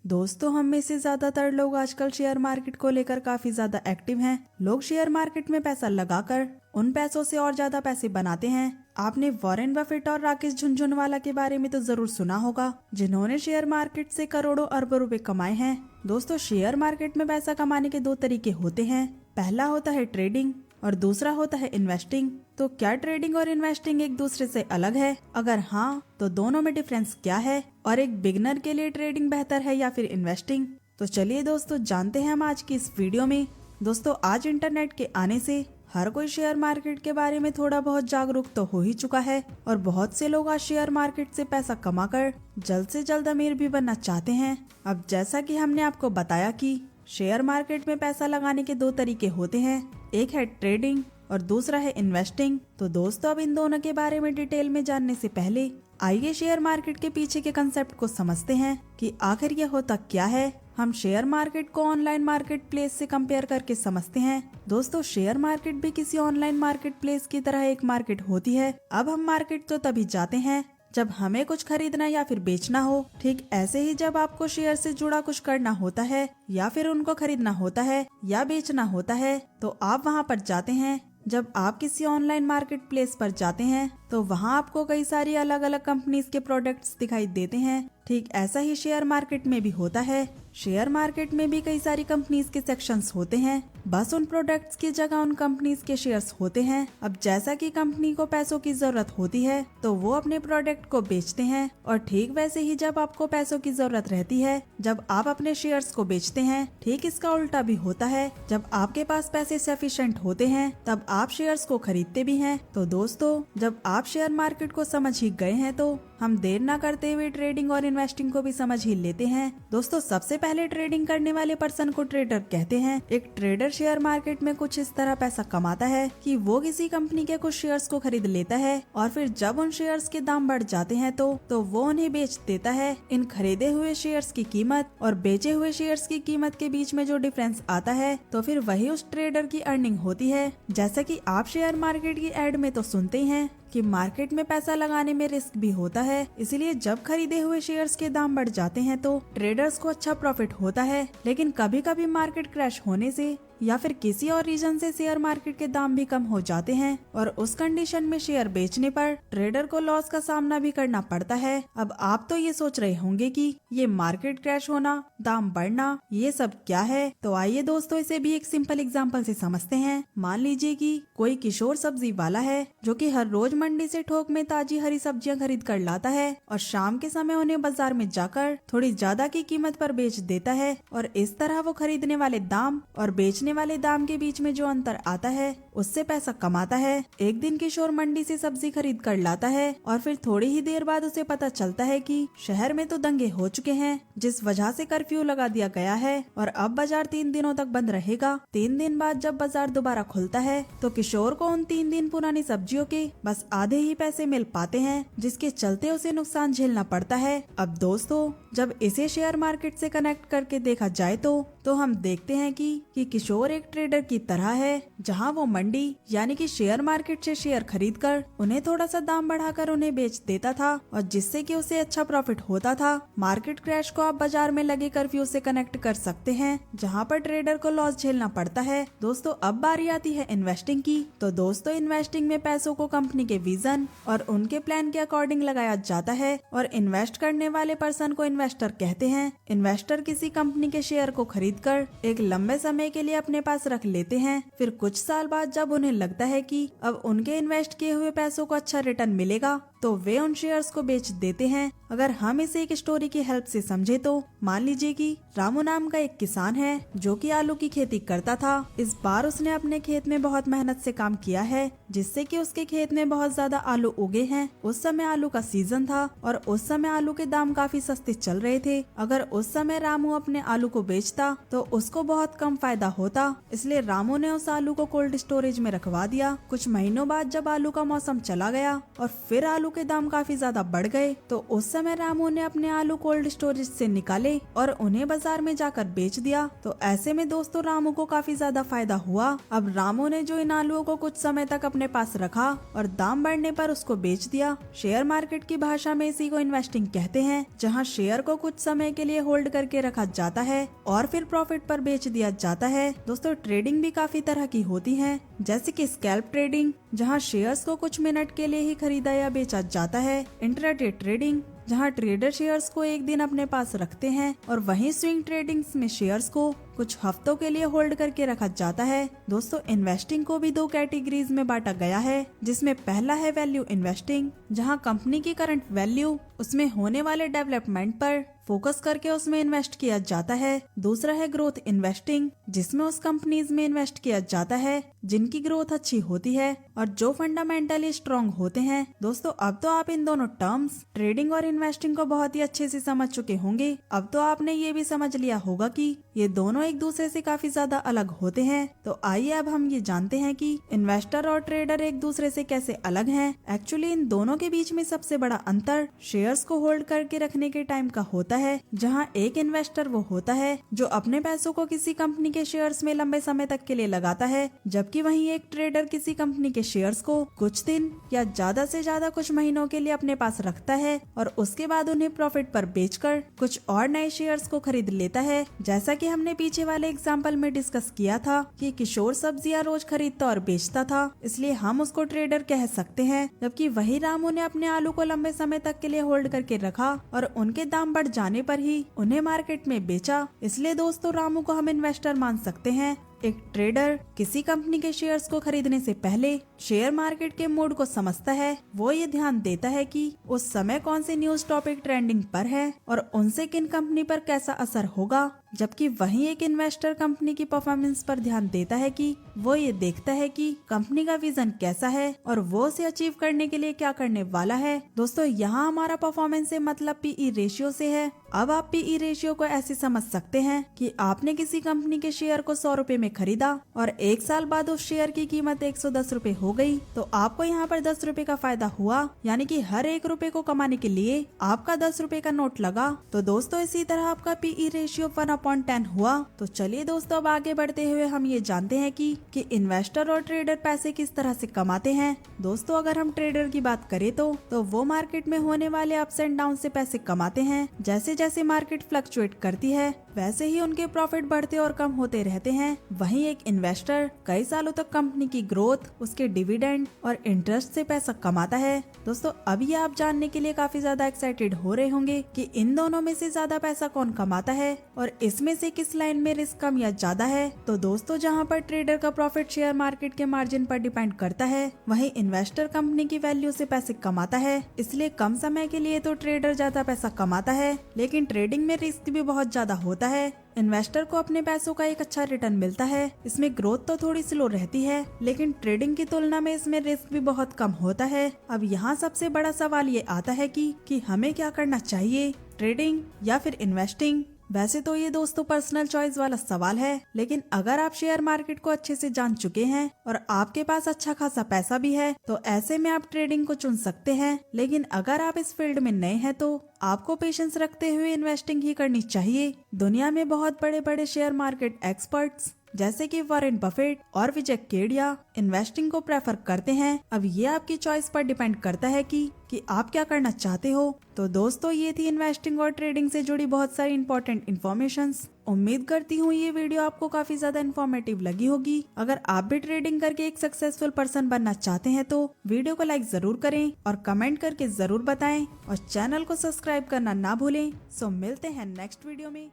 दोस्तों, हम में से ज्यादातर लोग आजकल शेयर मार्केट को लेकर काफी ज्यादा एक्टिव हैं। लोग शेयर मार्केट में पैसा लगाकर उन पैसों से और ज्यादा पैसे बनाते हैं। आपने वॉरेन बफेट और राकेश झुनझुनवाला के बारे में तो जरूर सुना होगा, जिन्होंने शेयर मार्केट से करोड़ों अरबों रुपए कमाए हैं। दोस्तों, शेयर मार्केट में पैसा कमाने के दो तरीके होते हैं। पहला होता है ट्रेडिंग और दूसरा होता है इन्वेस्टिंग। तो क्या ट्रेडिंग और इन्वेस्टिंग एक दूसरे से अलग है? अगर हाँ, तो दोनों में डिफरेंस क्या है और एक बिगनर के लिए ट्रेडिंग बेहतर है या फिर इन्वेस्टिंग? तो चलिए दोस्तों, जानते हैं हम आज की इस वीडियो में। दोस्तों, आज इंटरनेट के आने से हर कोई शेयर मार्केट के बारे में थोड़ा बहुत जागरूक तो हो ही चुका है और बहुत से लोग आज शेयर मार्केट से पैसा कमाकर जल्द से जल्द अमीर भी बनना चाहते हैं। अब जैसा कि हमने आपको बताया कि शेयर मार्केट में पैसा लगाने के दो तरीके होते हैं, एक है ट्रेडिंग और दूसरा है इन्वेस्टिंग। तो दोस्तों, अब इन दोनों के बारे में डिटेल में जानने से पहले आइए शेयर मार्केट के पीछे के कंसेप्ट को समझते हैं कि आखिर यह होता क्या है। हम शेयर मार्केट को ऑनलाइन मार्केट प्लेस से कंपेयर करके समझते हैं। दोस्तों, शेयर मार्केट भी किसी ऑनलाइन मार्केट प्लेस की तरह एक मार्केट होती है। अब हम मार्केट तो तभी जाते हैं जब हमें कुछ खरीदना या फिर बेचना हो। ठीक ऐसे ही जब आपको शेयर से जुड़ा कुछ करना होता है या फिर उनको खरीदना होता है या बेचना होता है, तो आप वहां पर जाते हैं। जब आप किसी ऑनलाइन मार्केट प्लेस पर जाते हैं तो वहां आपको कई सारी अलग अलग कंपनीज के प्रोडक्ट्स दिखाई देते हैं। ठीक ऐसा ही शेयर मार्केट में भी होता है। शेयर मार्केट में भी कई सारी कंपनीज के सेक्शंस होते हैं, बस उन प्रोडक्ट्स की जगह उन कंपनीज के शेयर्स होते हैं। अब जैसा कि कंपनी को पैसों की जरूरत होती है तो वो अपने प्रोडक्ट को बेचते हैं, और ठीक वैसे ही जब आपको पैसों की जरूरत रहती है जब आप अपने शेयर्स को बेचते हैं। ठीक इसका उल्टा भी होता है, जब आपके पास पैसे सफिशिएंट होते हैं तब आप शेयर्स को खरीदते भी हैं। तो दोस्तों, जब आप शेयर मार्केट को समझ ही गए हैं तो हम देर ना करते हुए ट्रेडिंग और इन्वेस्टिंग को भी समझ ही लेते हैं। दोस्तों, सबसे पहले ट्रेडिंग करने वाले पर्सन को ट्रेडर कहते हैं। एक ट्रेडर शेयर मार्केट में कुछ इस तरह पैसा कमाता है कि वो किसी कंपनी के कुछ शेयर्स को खरीद लेता है और फिर जब उन शेयर्स के दाम बढ़ जाते हैं तो वो उन्हें बेच देता है। इन खरीदे हुए शेयर्स की कीमत और बेचे हुए शेयर्स की कीमत के बीच में जो डिफरेंस आता है तो फिर वही उस ट्रेडर की अर्निंग होती है। जैसा कि आप शेयर मार्केट की एड में तो सुनते ही हैं कि मार्केट में पैसा लगाने में रिस्क भी होता है, इसलिए जब खरीदे हुए शेयर्स के दाम बढ़ जाते हैं तो ट्रेडर्स को अच्छा प्रॉफिट होता है। लेकिन कभी कभी मार्केट क्रैश होने से या फिर किसी और रीजन से शेयर मार्केट के दाम भी कम हो जाते हैं और उस कंडीशन में शेयर बेचने पर ट्रेडर को लॉस का सामना भी करना पड़ता है। अब आप तो ये सोच रहे होंगे कि ये मार्केट क्रैश होना, दाम बढ़ना, ये सब क्या है? तो आइए दोस्तों, इसे भी एक सिंपल एग्जांपल से समझते हैं। मान लीजिए कि कोई किशोर सब्जी वाला है जो कि हर रोज मंडी से थोक में ताजी हरी सब्जियां खरीद कर लाता है और शाम के समय उन्हें बाजार में जाकर थोड़ी ज्यादा की कीमत पर बेच देता है, और इस तरह वो खरीदने वाले दाम और बेचने वाले दाम के बीच में जो अंतर आता है उससे पैसा कमाता है। एक दिन किशोर मंडी से सब्जी खरीद कर लाता है और फिर थोड़ी ही देर बाद उसे पता चलता है कि शहर में तो दंगे हो चुके हैं, जिस वजह से कर्फ्यू लगा दिया गया है और अब बाजार 3 दिनों तक बंद रहेगा। 3 दिन बाद जब बाजार दोबारा खुलता है तो किशोर को उन 3 दिन पुरानी सब्जियों के बस आधे ही पैसे मिल पाते हैं, जिसके चलते उसे नुकसान झेलना पड़ता है। अब दोस्तों, जब इसे शेयर मार्केट से कनेक्ट करके देखा जाए तो हम देखते हैं कि किशोर एक ट्रेडर की तरह है, जहां वो मंडी यानी कि शेयर मार्केट से शेयर खरीदकर उन्हें थोड़ा सा दाम बढ़ाकर उन्हें बेच देता था और जिससे कि उसे अच्छा प्रॉफिट होता था। मार्केट क्रैश को आप बाजार में लगे कर्फ्यू से कनेक्ट कर सकते हैं, जहां पर ट्रेडर को लॉस झेलना पड़ता है। दोस्तों, अब बारी आती है इन्वेस्टिंग की। तो दोस्तों, इन्वेस्टिंग में पैसों को कंपनी के विजन और उनके प्लान के अकॉर्डिंग लगाया जाता है और इन्वेस्ट करने वाले पर्सन को इन्वेस्टर कहते हैं। इन्वेस्टर किसी कंपनी के शेयर को खरीदकर एक लंबे समय के लिए अपने पास रख लेते हैं। फिर कुछ साल बाद जब उन्हें लगता है कि अब उनके इन्वेस्ट किए हुए पैसों को अच्छा रिटर्न मिलेगा तो वे उन शेयर्स को बेच देते हैं। अगर हम इसे एक स्टोरी की हेल्प से समझे तो मान लीजिए कि रामू नाम का एक किसान है जो कि आलू की खेती करता था। इस बार उसने अपने खेत में बहुत मेहनत से काम किया है, जिससे कि उसके खेत में बहुत ज्यादा आलू उगे हैं। उस समय आलू का सीजन था और उस समय आलू के दाम काफी सस्ते चल रहे थे। अगर उस समय रामू अपने आलू को बेचता तो उसको बहुत कम फायदा होता, इसलिए रामू ने उस आलू को कोल्ड स्टोरेज में रखवा दिया। कुछ महीनों बाद जब आलू का मौसम चला गया और फिर आलू के दाम काफी ज्यादा बढ़ गए तो उस समय रामू ने अपने आलू कोल्ड स्टोरेज से निकाले और उन्हें बाजार में जाकर बेच दिया। तो ऐसे में दोस्तों रामू को काफी ज्यादा फायदा हुआ। अब रामू ने जो इन आलूओं को कुछ समय तक अपने पास रखा और दाम बढ़ने पर उसको बेच दिया। शेयर मार्केट की भाषा में इसी को इन्वेस्टिंग कहते हैं, जहाँ शेयर को कुछ समय के लिए होल्ड करके रखा जाता है और फिर प्रॉफिट पर बेच दिया जाता है। दोस्तों ट्रेडिंग भी काफी तरह की होती है, जैसे कि स्कैल्प ट्रेडिंग जहां शेयर्स को कुछ मिनट के लिए ही खरीदा या बेचा जाता है, इंट्राडे ट्रेडिंग जहां ट्रेडर शेयर्स को एक दिन अपने पास रखते हैं और वहीं स्विंग ट्रेडिंग्स में शेयर्स को कुछ हफ्तों के लिए होल्ड करके रखा जाता है। दोस्तों इन्वेस्टिंग को भी 2 कैटेगरीज में बांटा गया है, जिसमें पहला है वैल्यू इन्वेस्टिंग जहां कंपनी की करंट वैल्यू उसमें होने वाले डेवलपमेंट पर फोकस करके उसमें इन्वेस्ट किया जाता है। दूसरा है ग्रोथ इन्वेस्टिंग जिसमें उस कंपनीज में इन्वेस्ट किया जाता है जिनकी ग्रोथ अच्छी होती है और जो फंडामेंटली स्ट्रॉन्ग होते हैं। दोस्तों अब तो आप इन दोनों टर्म्स ट्रेडिंग और इन्वेस्टिंग को बहुत ही अच्छे से समझ चुके होंगे। अब तो आपने ये भी समझ लिया होगा कि ये दोनों एक दूसरे से काफी ज्यादा अलग होते हैं। तो आइए अब हम ये जानते हैं कि इन्वेस्टर और ट्रेडर एक दूसरे से कैसे अलग हैं। एक्चुअली इन दोनों के बीच में सबसे बड़ा अंतर शेयर्स को होल्ड करके रखने के टाइम का होता है, जहां एक इन्वेस्टर वो होता है जो अपने पैसों को किसी कंपनी के शेयर्स में लंबे समय तक के लिए लगाता है, जबकि वहीं एक ट्रेडर किसी कंपनी के शेयर्स को कुछ दिन या ज्यादा से ज्यादा कुछ महीनों के लिए अपने पास रखता है और उसके बाद उन्हें प्रॉफिट पर बेचकर कुछ और नए शेयर्स को खरीद लेता है। जैसा कि हमने पीछे वाले एग्जाम्पल में डिस्कस किया था कि किशोर सब्जियां रोज खरीदता और बेचता था, इसलिए हम उसको ट्रेडर कह सकते हैं, जबकि वही रामू ने अपने आलू को लंबे समय तक के लिए होल्ड करके रखा और उनके दाम बढ़ जाने पर ही उन्हें मार्केट में बेचा। इसलिए दोस्तों रामू को हम इन्वेस्टर मान सकते हैं। एक ट्रेडर किसी कंपनी के शेयर्स को खरीदने से पहले शेयर मार्केट के मूड को समझता है। वो ये ध्यान देता है कि उस समय कौन से न्यूज टॉपिक ट्रेंडिंग पर है और उनसे किन कंपनी पर कैसा असर होगा, जबकि वहीं एक इन्वेस्टर कंपनी की परफॉर्मेंस पर ध्यान देता है कि वो ये देखता है कि कंपनी का विजन कैसा है और वो उसे अचीव करने के लिए क्या करने वाला है। दोस्तों यहाँ हमारा परफॉर्मेंस से मतलब पीई रेशियो से है। अब आप पीई रेशियो को ऐसे समझ सकते हैं कि आपने किसी कंपनी के शेयर को 100 रुपए में खरीदा और 1 साल बाद उस शेयर की कीमत 110 रुपए हो गई, तो आपको यहाँ पर 10 रुपए का फायदा हुआ, यानी कि हर 1 रुपए को कमाने के लिए आपका 10 रुपए का नोट लगा। तो दोस्तों इसी तरह आपका पीई रेशियो 1/10 हुआ। तो चलिए दोस्तों अब आगे बढ़ते हुए हम ये जानते हैं कि इन्वेस्टर और ट्रेडर पैसे किस तरह से कमाते हैं। दोस्तों अगर हम ट्रेडर की बात करें तो वो मार्केट में होने वाले अप्स एंड डाउन से पैसे कमाते हैं। जैसे जैसे मार्केट फ्लक्चुएट करती है वैसे ही उनके प्रॉफिट बढ़ते और कम होते रहते हैं। वहीं एक इन्वेस्टर कई सालों तक कंपनी की ग्रोथ, उसके डिविडेंड और इंटरेस्ट से पैसा कमाता है। दोस्तों अब ये आप जानने के लिए काफी ज्यादा एक्साइटेड हो रहे होंगे कि इन दोनों में से ज्यादा पैसा कौन कमाता है और इसमें से किस लाइन में रिस्क कम या ज्यादा है। तो दोस्तों जहाँ पर ट्रेडर का प्रॉफिट शेयर मार्केट के मार्जिन पर डिपेंड करता है, वहीं इन्वेस्टर कंपनी की वैल्यू से पैसे कमाता है। इसलिए कम समय के लिए तो ट्रेडर ज्यादा पैसा कमाता है, लेकिन ट्रेडिंग में रिस्क भी बहुत ज्यादा होता है। इन्वेस्टर को अपने पैसों का एक अच्छा रिटर्न मिलता है। इसमें ग्रोथ तो थोड़ी स्लो रहती है, लेकिन ट्रेडिंग की तुलना में इसमें रिस्क भी बहुत कम होता है। अब यहाँ सबसे बड़ा सवाल ये आता है कि हमें क्या करना चाहिए, ट्रेडिंग या फिर इन्वेस्टिंग। वैसे तो ये दोस्तों पर्सनल चॉइस वाला सवाल है, लेकिन अगर आप शेयर मार्केट को अच्छे से जान चुके हैं और आपके पास अच्छा खासा पैसा भी है तो ऐसे में आप ट्रेडिंग को चुन सकते हैं। लेकिन अगर आप इस फील्ड में नए हैं तो आपको पेशेंस रखते हुए इन्वेस्टिंग ही करनी चाहिए। दुनिया में बहुत बड़े बड़े शेयर मार्केट एक्सपर्ट्स जैसे कि वॉरेन बफेट और विजय केडिया इन्वेस्टिंग को प्रेफर करते हैं। अब ये आपकी चॉइस पर डिपेंड करता है कि आप क्या करना चाहते हो। तो दोस्तों ये थी इन्वेस्टिंग और ट्रेडिंग से जुड़ी बहुत सारी इंपॉर्टेंट इन्फॉर्मेशंस। उम्मीद करती हूँ ये वीडियो आपको काफी ज्यादा इन्फॉर्मेटिव लगी होगी। अगर आप भी ट्रेडिंग करके एक सक्सेसफुल पर्सन बनना चाहते हैं तो वीडियो को लाइक जरूर करें और कमेंट करके जरूर बताएं और चैनल को सब्सक्राइब करना ना भूलें। सो मिलते हैं नेक्स्ट वीडियो में।